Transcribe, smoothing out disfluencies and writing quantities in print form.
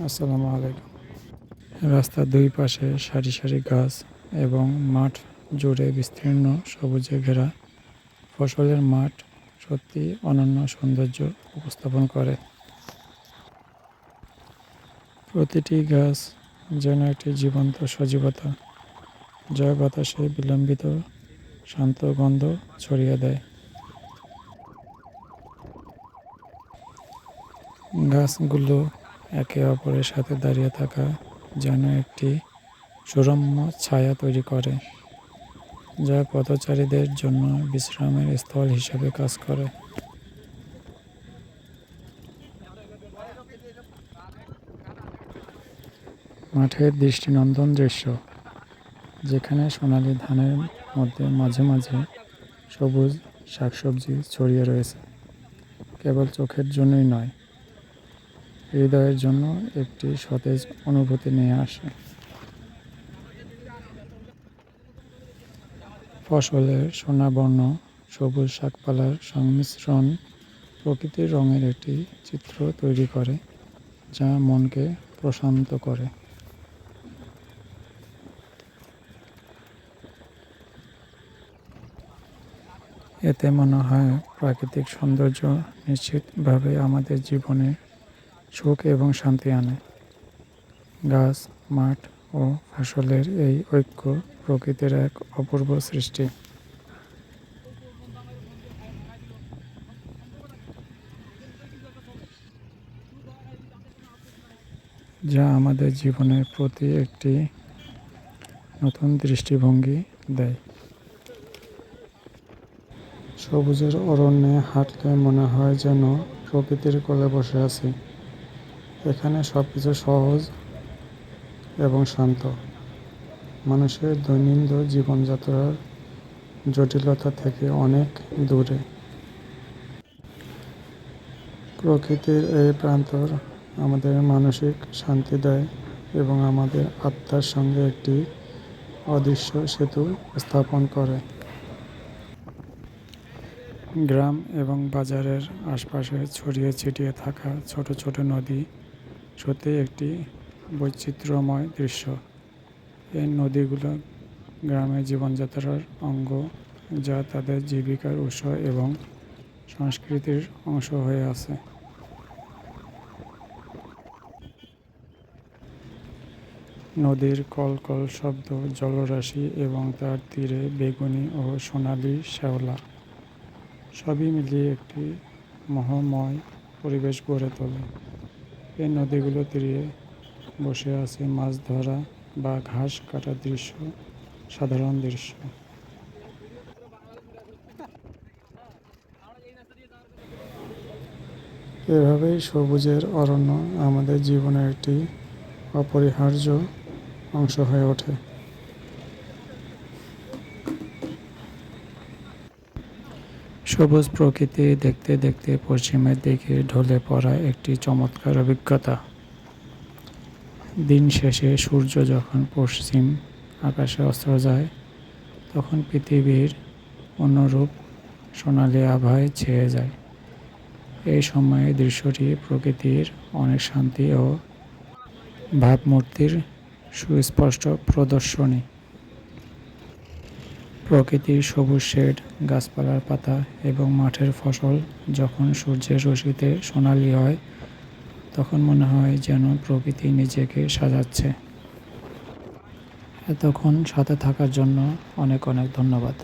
আসসালামু আলাইকুম। রাস্তার দুই পাশে সারি সারি গাছ এবং মাঠ জুড়ে বিস্তীর্ণ সবুজে ঘেরা ফসলের মাঠ সত্যি অনন্য সৌন্দর্য উপস্থাপন করে। প্রতিটি গাছ যেন একটি জীবন্ত সজীবতা, যা বাতাসে বিলম্বিত শান্ত গন্ধ ছড়িয়ে দেয়। গাছগুলো একে অপরের সাথে দাঁড়িয়ে থাকা যেন একটি সুরম্য ছায়া তৈরি করে, যা পথচারীদের জন্য বিশ্রামের স্থল হিসেবে কাজ করে। মাঠের দৃষ্টিনন্দন দৃশ্য, যেখানে সোনালী ধানের মধ্যে মাঝে মাঝে সবুজ শাকসবজি ছড়িয়ে রয়েছে, কেবল চোখের জন্যই নয়, হৃদয়ের জন্য একটি সতেজ অনুভূতি নিয়ে আসে। ফসলের সোনাবর্ণ সবুজ শাকপালার সংমিশ্রণ প্রকৃতির রঙের একটি চিত্র তৈরি করে, যা মনকে প্রশান্ত করে। এতে মনে হয় প্রাকৃতিক সৌন্দর্য নিশ্চিতভাবে আমাদের জীবনে সুখ এবং শান্তি আনে। গাছ, মাঠ ও ফসলের এই ঐক্য প্রকৃতির এক অপূর্ব সৃষ্টি, যা আমাদের জীবনের প্রতি একটি নতুন দৃষ্টিভঙ্গি দেয়। সবুজের অরণ্যে হাঁটলে মনে হয় যেন প্রকৃতির কোলে বসে আছি। এখানে সবকিছু সহজ এবং শান্ত, মানুষের দৈনন্দিন জীবনযাত্রার জটিলতা থেকে অনেক দূরে। প্রকৃতির এই প্রান্তর আমাদের মানসিক শান্তি দেয় এবং আমাদের আত্মার সঙ্গে একটি অদৃশ্য সেতু স্থাপন করে। গ্রাম এবং বাজারের আশপাশে ছড়িয়ে ছিটিয়ে থাকা ছোট ছোট নদী সত্যি একটি বৈচিত্র্যময় দৃশ্য। এই নদীগুলো গ্রামের জীবনযাত্রার অঙ্গ, যা তাদের জীবিকার উৎস এবং সংস্কৃতির অংশ হয়ে আছে। নদীর কলকল শব্দ, জলরাশি এবং তার তীরে বেগুনি ও সোনালী শ্যাওলা সবই মিলিয়ে একটি মোহময় পরিবেশ গড়ে তোলে। এই নদীগুলো তীরে বসে আছে মাছ ধরা বা ঘাস কাটার দৃশ্য, সাধারণ দৃশ্য। এভাবেই সবুজের অরণ্য আমাদের জীবনের একটি অপরিহার্য অংশ হয়ে ওঠে। সবুজ প্রকৃতি দেখতে দেখতে পশ্চিমের দিকে ঢলে পড়া একটি চমৎকার অভিজ্ঞতা। দিন শেষে সূর্য যখন পশ্চিম আকাশে অস্ত যায়, তখন পৃথিবীর অনুরূপ সোনালি আভায় ছেয়ে যায়। এই সময়ে দৃশ্যটি প্রকৃতির অনেক শান্তি ও ভাবমূর্তির সুস্পষ্ট প্রদর্শনী। প্রকৃতির সবুজ শেড, গাছপালার পাতা এবং মাঠের ফসল যখন সূর্যের রশ্মিতে সোনালি হয়, তখন মনে হয় যেন প্রকৃতি নিজেকে সাজাচ্ছে। এতক্ষণ সাথে থাকার জন্য অনেক অনেক ধন্যবাদ।